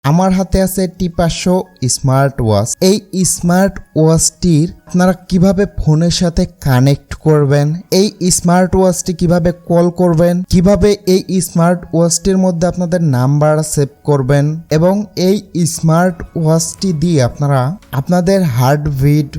আমার হাতে আছে t500 স্মার্ট ওয়াচ। এই স্মার্ট ওয়াচটির আপনারা কিভাবে ফোনের সাথে কানেক্ট করবেন, এই স্মার্ট ওয়াচটি কিভাবে কল করবেন, কিভাবে এই স্মার্ট ওয়াচটির মধ্যে আপনাদের নাম্বার সেভ করবেন এবং এই স্মার্ট ওয়াচটি দিয়ে আপনারা আপনাদের হার্টবিট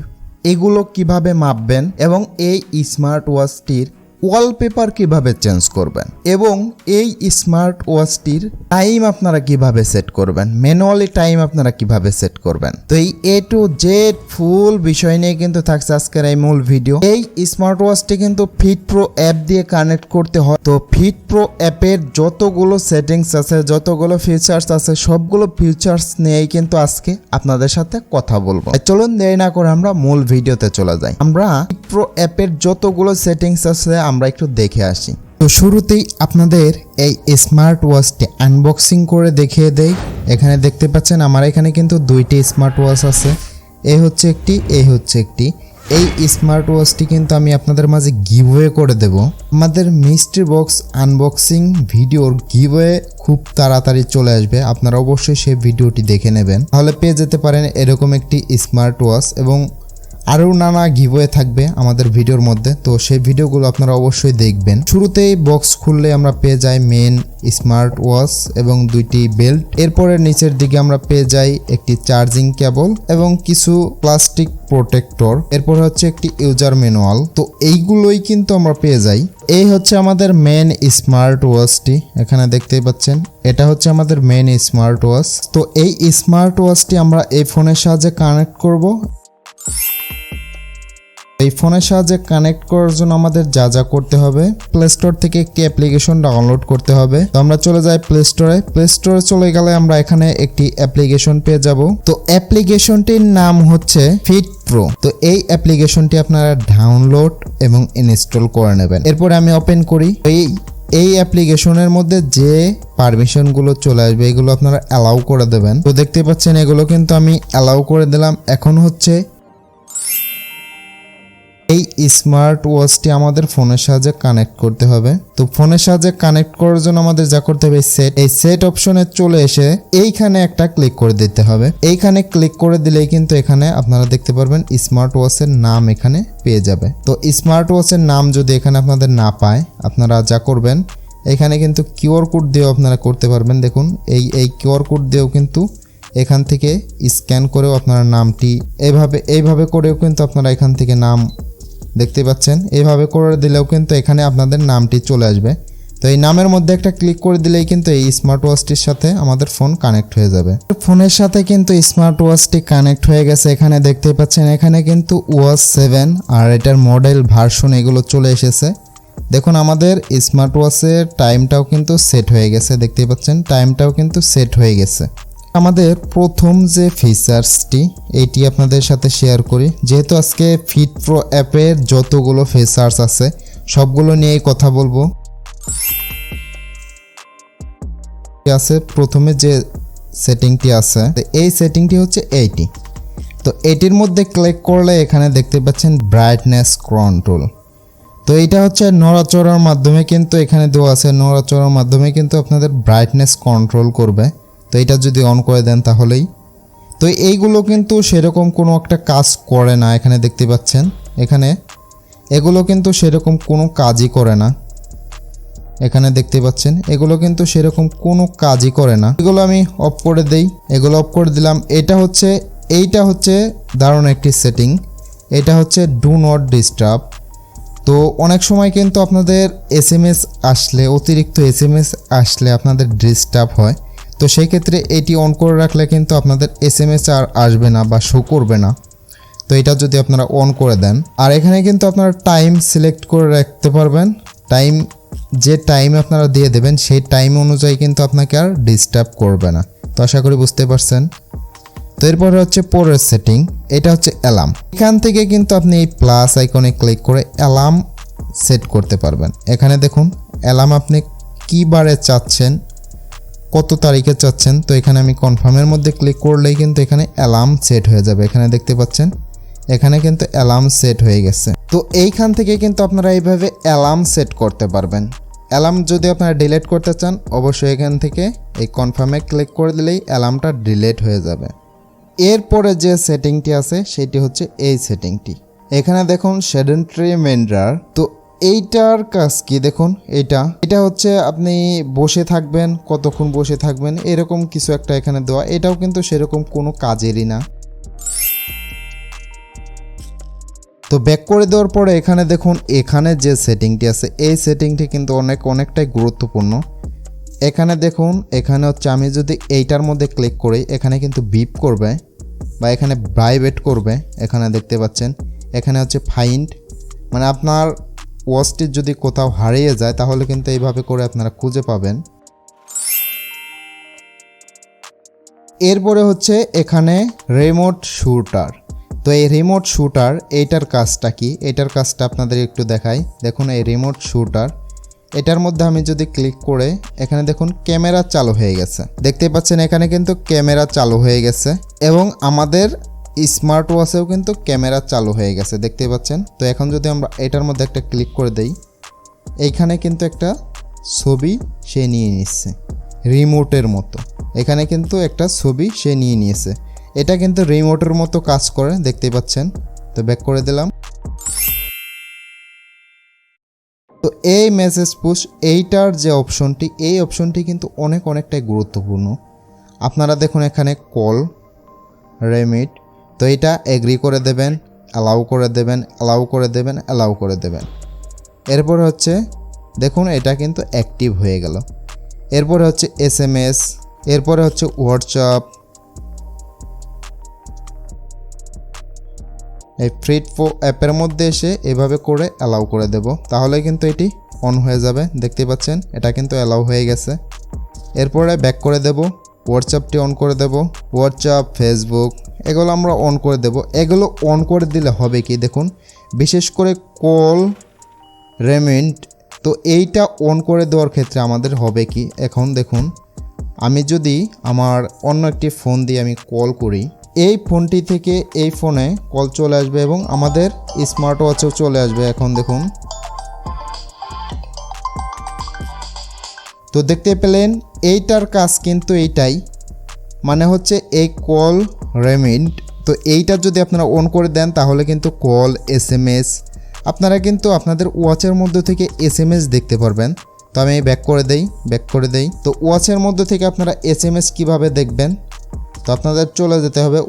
এগুলো কিভাবে মাপবেন এবং এই স্মার্ট ওয়াচটির ওয়ালপেপার কিভাবে চেঞ্জ করবেন এবং এই স্মার্ট ওয়াচটির টাইম আপনারা কিভাবে সেট করবেন, ম্যানুয়ালি টাইম আপনারা কিভাবে সেট করবেন। তো এই A to Z ফুল বিষয় নিয়ে কিন্তু থাকছে আজকের এই মূল ভিডিও। এই স্মার্ট ওয়াচটি কিন্তু ফিটপ্রো অ্যাপ দিয়ে কানেক্ট করতে হয়। তো ফিটপ্রো অ্যাপের যতগুলো সেটিংস আছে, যতগুলো ফিচার্স আছে, সবগুলো ফিচার্স নিয়েই কিন্তু আজকে আপনাদের সাথে কথা বলবো। চলুন দেরি না করে আমরা মূল ভিডিওতে চলে যাই। আমরা ফিটপ্রো অ্যাপের যতগুলো সেটিংস আছে আমরা একটু দেখে আসি। তো শুরুতেই আপনাদের এই স্মার্ট ওয়াচটি আনবক্সিং করে দেখিয়ে দেই। এখানে দেখতে পাচ্ছেন আমার এখানে কিন্তু দুইটি স্মার্ট ওয়াচ আছে, এই হচ্ছে একটি, এই হচ্ছে একটি। এই স্মার্ট ওয়াচটি কিন্তু আমি আপনাদের মাঝে গিভওয়ে করে দেব। আমাদের মিস্ট্রি বক্স আনবক্সিং ভিডিওর গিভওয়ে খুব তাড়াতাড়ি চলে আসবে, আপনারা অবশ্যই সেই ভিডিওটি দেখে নেবেন, তাহলে পেয়ে যেতে পারেন এরকম একটি স্মার্ট ওয়াচ এবং আরও নানা গিভওয়ে থাকবে আমাদের ভিডিওর মধ্যে। তো সেই ভিডিওগুলো আপনারা অবশ্যই দেখবেন। শুরুতেই বক্স খুললে আমরা পেয়ে যাই মেন স্মার্ট ওয়াচ এবং দুইটি বেল্ট। এরপরে নিচের দিকে আমরা পেয়ে যাই একটি চার্জিং কেবল এবং কিছু প্লাস্টিক প্রোটেক্টর। এরপর হচ্ছে একটি ইউজার ম্যানুয়াল। তো এইগুলোই কিন্তু আমরা পেয়ে যাই। এই হচ্ছে আমাদের মেন স্মার্ট ওয়াচটি, এখানে দেখতেই পাচ্ছেন এটা হচ্ছে আমাদের মেন স্মার্ট ওয়াচ। তো এই স্মার্ট ওয়াচটি আমরা এই ফোনের সাহায্যে কানেক্ট করব। এই ফোনের সাহায্যে কানেক্ট করার জন্য আমাদের যা যা করতে হবে, প্লে স্টোর থেকে একটি অ্যাপ্লিকেশন ডাউনলোড করতে হবে। তো আমরা চলে যাই প্লে স্টোরে। প্লে স্টোরে চলে গেলে আমরা এখানে একটি অ্যাপ্লিকেশন পেয়ে যাব। তো অ্যাপ্লিকেশনটির নাম হচ্ছে ফিটপ্রো। তো এই অ্যাপ্লিকেশনটি আপনারা ডাউনলোড এবং ইনস্টল করে নেবেন। এরপরে আমি ওপেন করি। এই অ্যাপ্লিকেশনের মধ্যে যে পারমিশনগুলো চলে আসবে এগুলো আপনারা অ্যালাউ করে দেবেন। তো দেখতে পাচ্ছেন এগুলো কিন্তু আমি অ্যালাউ করে দিলাম। এখন হচ্ছে এই স্মার্ট ওয়াচটি আমাদের ফোনের সাহায্যে কানেক্ট করতে হবে। তো ফোনের সাহায্যে কানেক্ট করার জন্য আমাদের যা করতে হবে, এই সেট অপশনে চলে এসে এইখানে একটা ক্লিক করে দিতে হবে। এইখানে ক্লিক করে দিলেই কিন্তু এখানে আপনারা দেখতে পারবেন স্মার্ট ওয়াচের নাম এখানে পেয়ে যাবে। তো স্মার্ট ওয়াচের নাম যদি এখানে আপনাদের না পায়, আপনারা যা করবেন এখানে কিন্তু কিউআর কোড দিয়েও আপনারা করতে পারবেন। দেখুন এই কিউআর কোড দিয়েও কিন্তু এখান থেকে স্ক্যান করেও আপনারা নামটি এইভাবে করেও কিন্তু আপনারা এখান থেকে নাম দেখতে পাচ্ছেন। এইভাবে করে দিলেও কিন্তু এখানে আপনাদের নামটি চলে আসবে। তো এই নামের মধ্যে একটা ক্লিক করে দিলেই কিন্তু এই স্মার্ট ওয়াচটির সাথে আমাদের ফোন কানেক্ট হয়ে যাবে। ফোনের সাথে কিন্তু স্মার্ট ওয়াচটি কানেক্ট হয়ে গেছে। এখানে দেখতে পাচ্ছেন এখানে কিন্তু ওয়াচ 7 আর এটার মডেল ভার্সন এগুলো চলে এসেছে। দেখুন আমাদের স্মার্ট ওয়াচের টাইমটাও কিন্তু সেট হয়ে গেছে, দেখতে পাচ্ছেন টাইমটাও কিন্তু সেট হয়ে গেছে। আমাদের প্রথম যে ফিচার্সটি এইটি আপনাদের সাথে শেয়ার করি, যেহেতু আজকে ফিটপ্রো অ্যাপের যতগুলো ফিচার্স আছে সবগুলো নিয়েই কথা বলবো। প্রথমে যে সেটিংটি আছে এই সেটিংটি হচ্ছে এইটি। তো এটির মধ্যে ক্লিক করলে এখানে দেখতে পাচ্ছেন ব্রাইটনেস কন্ট্রোল। তো এইটা হচ্ছে নড়াচড়ার মাধ্যমে কিন্তু এখানে দেওয়া আছে, নড়াচড়ার মাধ্যমে কিন্তু আপনাদের ব্রাইটনেস কন্ট্রোল করবে। তো এটা যদি অন করে দেন তাহলেই, তো এইগুলো কিন্তু সেরকম কোনো একটা কাজ করে না। এখানে দেখতে পাচ্ছেন এখানে এগুলো কিন্তু সেরকম কোনো কাজই করে না। এখানে দেখতে পাচ্ছেন এগুলো কিন্তু সেরকম কোনো কাজই করে না। এগুলো আমি অফ করে দেই, এগুলো অফ করে দিলাম। এইটা হচ্ছে দারুণ একটি সেটিং, এটা হচ্ছে ডু নট ডিস্টার্ব। তো অনেক সময় কিন্তু আপনাদের এসএমএস আসলে, অতিরিক্ত এসএমএস আসলে আপনাদের ডিস্টার্ব হয়। তো সেই ক্ষেত্রে এটি অন করে রাখলে কিন্তু আপনাদের এসএমএস আর আসবে না বা শো করবে না। তো এটা যদি আপনারা অন করে দেন, আর এখানে কিন্তু আপনারা টাইম সিলেক্ট করে রাখতে পারবেন। যে টাইম আপনারা দিয়ে দেবেন সেই টাইম অনুযায়ী কিন্তু আপনাকে আর ডিস্টার্ব করবে না। তো আশা করি বুঝতে পারছেন। তো এরপরে হচ্ছে পরের সেটিং, এটা হচ্ছে অ্যালার্ম। এখান থেকে কিন্তু আপনি এই প্লাস আইকনে ক্লিক করে অ্যালার্ম সেট করতে পারবেন। এখানে দেখুন অ্যালার্ম আপনি কী বারে চাচ্ছেন, কত তারিখে চাচ্ছেন। তো এখানে আমি কনফার্মের মধ্যে ক্লিক করলেই কিন্তু এখানে অ্যালার্ম সেট হয়ে যাবে। এখানে দেখতে পাচ্ছেন এখানে কিন্তু অ্যালার্ম সেট হয়ে গেছে। তো এইখান থেকে কিন্তু আপনারা এইভাবে অ্যালার্ম সেট করতে পারবেন। অ্যালার্ম যদি আপনারা ডিলিট করতে চান অবশ্যই এখান থেকে এই কনফার্মে ক্লিক করে দিলেই অ্যালার্মটা ডিলিট হয়ে যাবে। এরপরে যে সেটিংটি আছে সেটি হচ্ছে এই সেটিংটি। এখানে দেখুন সেডেন্টারি মেন্ডার, তো এইটার কাজ কি দেখুন, এটা হচ্ছে আপনি বসে থাকবেন, কতক্ষণ বসে থাকবেন এরকম কিছু একটা এখানে দেওয়া। এটাও কিন্তু সেরকম কোনো কাজেরই না। তো ব্যাক করে দেওয়ার পরে এখানে দেখুন এখানে যে সেটিংটি আছে এই সেটিংটি কিন্তু অনেকটাই গুরুত্বপূর্ণ। এখানে দেখুন এখানে হচ্ছে আমি যদি এইটার মধ্যে ক্লিক করি এখানে কিন্তু বিপ করবে বা এখানে ভাইব্রেট করবে। এখানে দেখতে পাচ্ছেন এখানে হচ্ছে ফাইন্ড, মানে আপনার ওয়াচটি যদি কোথাও হারিয়ে যায় তাহলে কিন্তু এইভাবে করে আপনারা খুঁজে পাবেন। এরপরে হচ্ছে এখানে রিমোট শুটার। তো এই রিমোট শুটার এইটার কাজটা কি, এটার কাজটা আপনাদের একটু দেখাই। দেখুন এই রিমোট শুটার, এটার মধ্যে আমি যদি ক্লিক করে এখানে দেখুন ক্যামেরা চালু হয়ে গেছে। দেখতে পাচ্ছেন এখানে কিন্তু ক্যামেরা চালু হয়ে গেছে এবং আমাদের স্মার্ট ওয়াচেও কিন্তু ক্যামেরা চালু হয়ে গেছে, দেখতে পাচ্ছেন। তো এখন যদি আমরা এটার মধ্যে একটা ক্লিক করে দেই এইখানে কিন্তু একটা ছবি সে নিয়ে নিচ্ছে রিমোটের মতো। এখানে কিন্তু একটা ছবি সে নিয়ে নিয়েছে, এটা কিন্তু রিমোটের মতো কাজ করে, দেখতে পাচ্ছেন। তো ব্যাক করে দিলাম। তো এই মেসেজ পুশ এইটার যে অপশনটি, এই অপশনটি কিন্তু অনেকটাই গুরুত্বপূর্ণ। আপনারা দেখুন এখানে কল রেমিট, তো এটা এগ্রি করে দেবেন, অ্যালাউ করে দেবেন, অ্যালাউ করে দেবেন, অ্যালাউ করে দেবেন। এরপর হচ্ছে দেখুন এটা কিন্তু অ্যাক্টিভ হয়ে গেল। এরপরে হচ্ছে SMS, এরপরে হচ্ছে হোয়াটসঅ্যাপ। এই ফিটপ্রো অ্যাপের মধ্যে এসে এভাবে করে অ্যালাউ করে দেব, তাহলে কিন্তু এটি অন হয়ে যাবে। দেখতে পাচ্ছেন এটা কিন্তু অ্যালাউ হয়ে গেছে। এরপরে ব্যাক করে দেব, হোয়াটসঅ্যাপটি অন করে দেব। হোয়াটসঅ্যাপ, ফেসবুক এগুলো আমরা অন করে দেব। এগুলো অন করে দিলে হবে কি দেখুন, বিশেষ করে কল রেমিট, তো এইটা অন করে দেওয়ার ক্ষেত্রে আমাদের হবে কি, এখন দেখুন আমি যদি আমার অন্য একটি ফোন দিয়ে আমি কল করি, এই ফোনটি থেকে এই ফোনে কল চলে আসবে এবং আমাদের স্মার্ট ওয়াচেও চলে আসবে। এখন দেখুন, তো দেখতে পেলেন এইটার কাজ কিন্তু এইটাই, মানে হচ্ছে এই কল রেমিট। তো এইটা যদি আপনারা অন করে দেন তাহলে কিন্তু কল, SMS আপনারা কিন্তু আপনাদের ওয়াচের মধ্যে থেকে SMS দেখতে পারবেন। তো আমি ব্যাক করে দেই। তো ওয়াচের মধ্যে থেকে আপনারা SMS কিভাবে দেখবেন, তো আপনাদের চলে যেতে হবে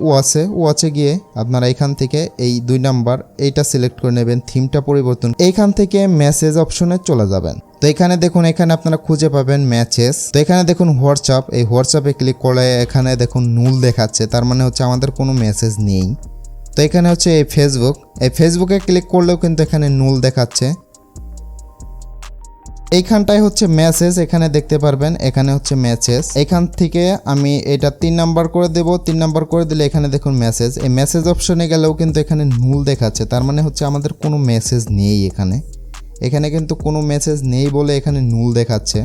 ওয়াচে গিয়ে আপনারা এখান থেকে এই 2 নাম্বার এইটা সিলেক্ট করে নেবেন, থিমটা পরিবর্তন, এইখান থেকে মেসেজ অপশনে চলে যাবেন। তো এখানে দেখুন এখানে আপনারা খুঁজে পাবেন মেসেজ। তো এখানে দেখুন হোয়াটসঅ্যাপ, এই হোয়াটসঅ্যাপে ক্লিক করলে এখানে দেখুন নুল দেখাচ্ছে, তার মানে হচ্ছে আমাদের কোনো মেসেজ নেই। তো এখানে হচ্ছে এই ফেসবুকে ক্লিক করলেও কিন্তু এখানে নুল দেখাচ্ছে। এইখানটায় হচ্ছে মেসেজ, এখানে দেখতে পারবেন এখানে হচ্ছে মেসেজ। এখান থেকে আমি এটা 3 নাম্বার করে দেব, 3 নাম্বার করে দিলে এখানে দেখুন মেসেজ। এই মেসেজ অপশনে গেলেও কিন্তু এখানে নুল দেখাচ্ছে, তার মানে হচ্ছে আমাদের কোনো মেসেজ নেই। এখানে কিন্তু কোনো মেসেজ নেই বলে এখানে নুল দেখাচ্ছে।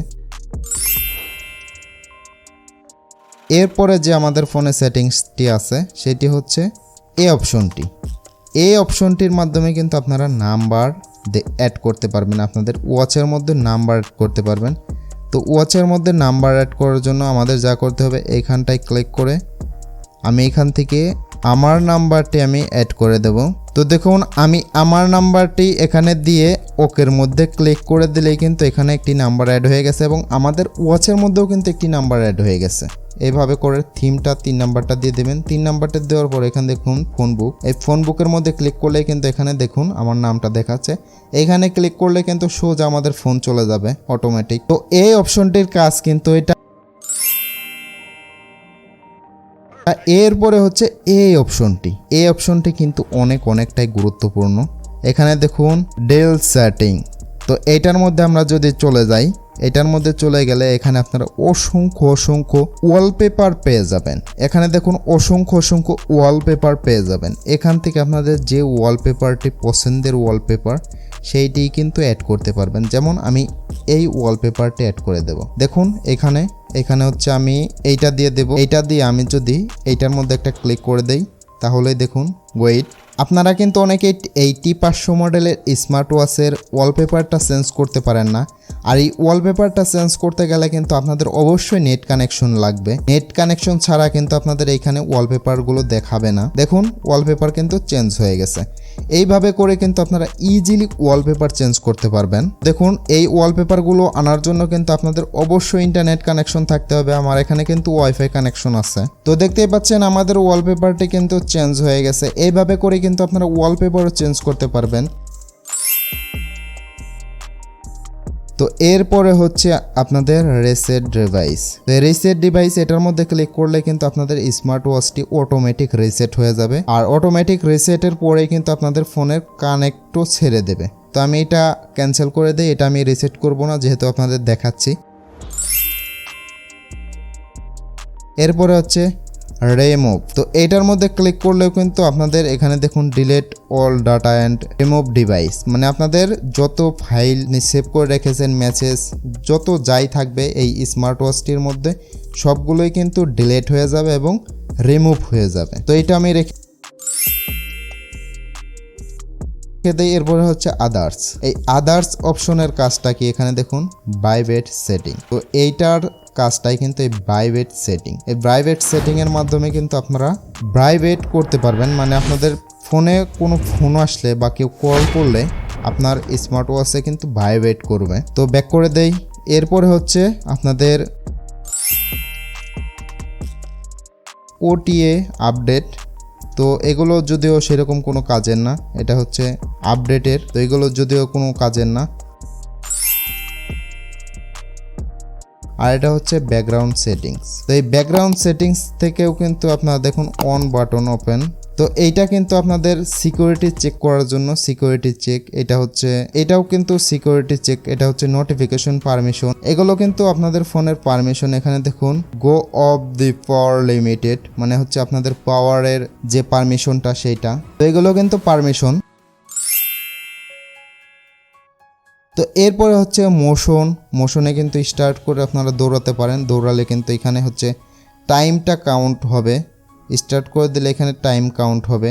এরপরে যে আমাদের ফোনে সেটিংসটি আছে সেটি হচ্ছে এই অপশনটির মাধ্যমে কিন্তু আপনারা নাম্বার অ্যাড করতে পারবেন, আপনাদের ওয়াচের মধ্যে নাম্বার অ্যাড করতে পারবেন। তো ওয়াচের মধ্যে নাম্বার অ্যাড করার জন্য আমাদের যা করতে হবে এইখানটায় ক্লিক করে আমি এখান থেকে আমার নাম্বারটি আমি অ্যাড করে দেব। তো দেখুন আমি আমার নাম্বারটি এখানে দিয়ে ওকের মধ্যে ক্লিক করে দিলেই কিন্তু এখানে একটি নাম্বার অ্যাড হয়ে গেছে এবং আমাদের ওয়াচের মধ্যেও কিন্তু একটি নাম্বার অ্যাড হয়ে গেছে। এইভাবে করে থিমটা 3 নাম্বারটা দিয়ে দেবেন। 3 নাম্বারটা দেওয়ার পর এখানে দেখুন ফোন বুক, এই ফোন বুকের মধ্যে ক্লিক করলে কিন্তু এখানে দেখুন আমার নামটা দেখাচ্ছে। এখানে ক্লিক করলে কিন্তু সোজা আমাদের ফোন চলে যাবে অটোমেটিক। তো এই অপশনটির কাজ কিন্তু এটা। এরপরে হচ্ছে এই অপশনটি কিন্তু অনেকটাই গুরুত্বপূর্ণ। এখানে দেখুন ডেল সেটিং, তো এটার মধ্যে আমরা যদি চলে যাই, এটার মধ্যে চলে গেলে এখানে আপনারা অসংখ্য ওয়ালপেপার পেয়ে যাবেন। এখানে দেখুন অসংখ্য ওয়ালপেপার পেয়ে যাবেন। এখান থেকে আপনাদের যে ওয়ালপেপারটি পছন্দের ওয়ালপেপার সেইটি কিন্তু অ্যাড করতে পারবেন। যেমন আমি এই ওয়ালপেপারটি অ্যাড করে দেব। দেখুন এখানে হচ্ছে আমি এইটা দিয়ে দেব। এইটা দিয়ে আমি যদি এইটার মধ্যে একটা ক্লিক করে দেই তাহলে দেখুন ওয়েট, আপনারা কিন্তু অনেকেই এই t500 মডেলের স্মার্ট ওয়াচের ওয়ালপেপারটা চেঞ্জ করতে পারেন না। আর এই ওয়ালপেপারটা চেঞ্জ করতে গেলে কিন্তু আপনাদের অবশ্যই নেট কানেকশন লাগবে। নেট কানেকশন ছাড়া কিন্তু আপনাদের এইখানে ওয়ালপেপারগুলো দেখাবে না। দেখুন ওয়ালপেপার কিন্তু চেঞ্জ হয়ে গেছে। এইভাবে করে কিন্তু আপনারা ইজিলি ওয়ালপেপার চেঞ্জ করতে পারবেন। দেখুন এই ওয়ালপেপারগুলো আনার জন্য কিন্তু আপনাদের অবশ্যই ইন্টারনেট কানেকশন থাকতে হবে। আমার এখানে কিন্তু ওয়াইফাই কানেকশন আছে। তো দেখতেই পাচ্ছেন আমাদের ওয়ালপেপারটি কিন্তু চেঞ্জ হয়ে গেছে। এইভাবে করে কিন্তু আপনারা ওয়ালপেপারও চেঞ্জ করতে পারবেন। তো এরপরে হচ্ছে আপনাদের রিসেট ডিভাইস। তো রিসেট ডিভাইস এটার মধ্যে ক্লিক করলে কিন্তু আপনাদের স্মার্ট ওয়াচটি অটোমেটিক রিসেট হয়ে যাবে। আর অটোমেটিক রিসেটের পরেই কিন্তু আপনাদের ফোনের কানেক্টও ছেড়ে দেবে। তো আমি এটা ক্যান্সেল করে দিই, এটা আমি রিসেট করব না যেহেতু আপনাদের দেখাচ্ছি। এরপরে হচ্ছে রিমুভ। তো এটার মধ্যে ক্লিক করলেও কিন্তু আপনাদের এখানে দেখুন delete all data and remove device, মানে আপনাদের যত ফাইল সেভ করে রেখেছেন, মেসেজ যত যাই থাকবে এই স্মার্ট ওয়াচটির মধ্যে সবগুলোই কিন্তু ডিলিট হয়ে যাবে এবং রিমুভ হয়ে যাবে। তো এটা আমি রেখে দেই। এরপরে হচ্ছে আদার্স। এই আদার্স অপশনের কাজটা কি, এখানে দেখুন প্রাইভেট সেটিং। তো এইটার কাজটাই কিন্তু এই প্রাইভেট সেটিং। এই প্রাইভেট সেটিং এর মাধ্যমে কিন্তু আপনারা প্রাইভেট করতে পারবেন, মানে আপনাদের ফোনে কোনো ফোন আসলে বা কেউ কল করলে আপনার স্মার্ট ওয়াচে কিন্তু প্রাইভেট করবে। তো ব্যাক করে দেই। এরপরে হচ্ছে আপনাদের ওটিএ আপডেট। তো এগুলো যদিও সেরকম কোনো কাজের না, এটা হচ্ছে আপডেটের। তো এগুলো যদিও কোনো কাজের না। আর এটা হচ্ছে ব্যাকগ্রাউন্ড সেটিংস। তো এই ব্যাকগ্রাউন্ড সেটিংস থেকেও কিন্তু আপনারা দেখুন অন বাটন ওপেন। তো এইটা কিন্তু আপনাদের সিকিউরিটি চেক করার জন্য সিকিউরিটি চেক। এটাও কিন্তু সিকিউরিটি চেক। এটা হচ্ছে নোটিফিকেশন পারমিশন। এগুলো কিন্তু আপনাদের ফোনের পারমিশন। এখানে দেখুন গো অফ দি পাওয়ার লিমিটেড, মানে হচ্ছে আপনাদের পাওয়ারের যে পারমিশনটা সেইটা। তো এগুলো কিন্তু পারমিশন। তো এরপরে হচ্ছে মোশনে কিন্তু স্টার্ট করে আপনারা দৌড়াতে পারেন। দৌড়ালে কিন্তু এখানে হচ্ছে টাইমটা কাউন্ট হবে। স্টার্ট করে দিলে এখানে টাইম কাউন্ট হবে।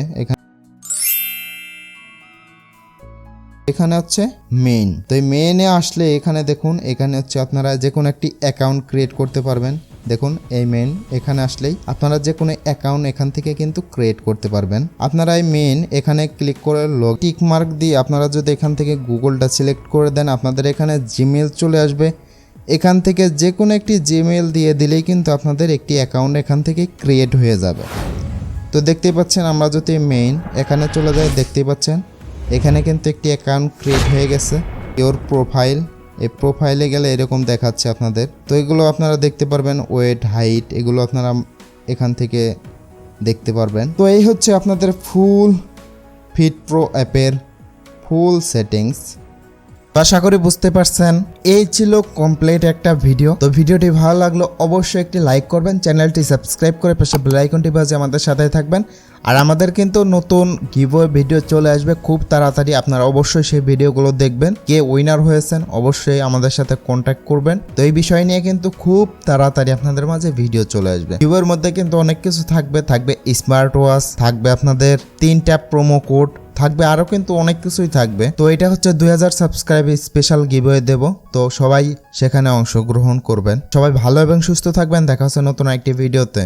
এখানে হচ্ছে মেইন। তো এই মেইনে আসলে এখানে দেখুন, এখানে হচ্ছে আপনারা যে কোনো একটি অ্যাকাউন্ট ক্রিয়েট করতে পারবেন। দেখুন এই মেইন, এখানে আসলেই আপনারা যে কোনো অ্যাকাউন্ট এখান থেকে কিন্তু ক্রিয়েট করতে পারবেন। আপনারা এই মেইন এখানে ক্লিক করে টিক মার্ক দিয়ে আপনারা যদি এখান থেকে গুগলটা সিলেক্ট করে দেন, আপনাদের এখানে জিমেল চলে আসবে। এখান থেকে যে কোনো একটি জিমেল দিয়ে দিলেই কিন্তু আপনাদের একটি অ্যাকাউন্ট এখান থেকে ক্রিয়েট হয়ে যাবে। তো দেখতেই পাচ্ছেন, আমরা যদি মেইন এখানে চলে যাই, দেখতেই পাচ্ছেন এখানে কিন্তু একটি অ্যাকাউন্ট ক্রিয়েট হয়ে গেছে। ইওর প্রোফাইল, এই প্রোফাইলে গেলে এরকম দেখাচ্ছে আপনাদের। তো এগুলো আপনারা দেখতে পারবেন, ওয়েট, হাইট, এগুলো আপনারা এখান থেকে দেখতে পারবেন। তো এই হচ্ছে আপনাদের ফুল ফিটপ্রো অ্যাপের ফুল সেটিংস। আশা করি বুঝতে পারছেন। এই ছিল কমপ্লিট একটা ভিডিও। তো ভিডিওটি ভালো লাগলো অবশ্যই একটি লাইক করবেন, চ্যানেলটি সাবস্ক্রাইব করে পাশে বেল আইকনটি বাজিয়ে আমাদের সাথে থাকবেন। আর আমাদের কিন্তু নতুন গিভওয়ে ভিডিও চলে আসবে খুব তাড়াতাড়ি। আপনারা অবশ্যই সেই ভিডিওগুলো দেখবেন। কে উইনার হয়েছেন অবশ্যই আমাদের সাথে কন্ট্যাক্ট করবেন। তো এই বিষয় নিয়ে কিন্তু খুব তাড়াতাড়ি আপনাদের মাঝে ভিডিও চলে আসবে। গিভওয়ের মধ্যে কিন্তু অনেক কিছু থাকবে স্মার্ট ওয়াচ, থাকবে আপনাদের 3টা প্রোমো কোড, থাকবে আরও কিন্তু অনেক কিছুই থাকবে। তো এটা হচ্ছে 2000 সাবস্ক্রাইব স্পেশাল গিভওয়ে দেব। তো সবাই সেখানে অংশগ্রহণ করবেন। সবাই ভালো এবং সুস্থ থাকবেন। দেখা হচ্ছে নতুন একটি ভিডিওতে।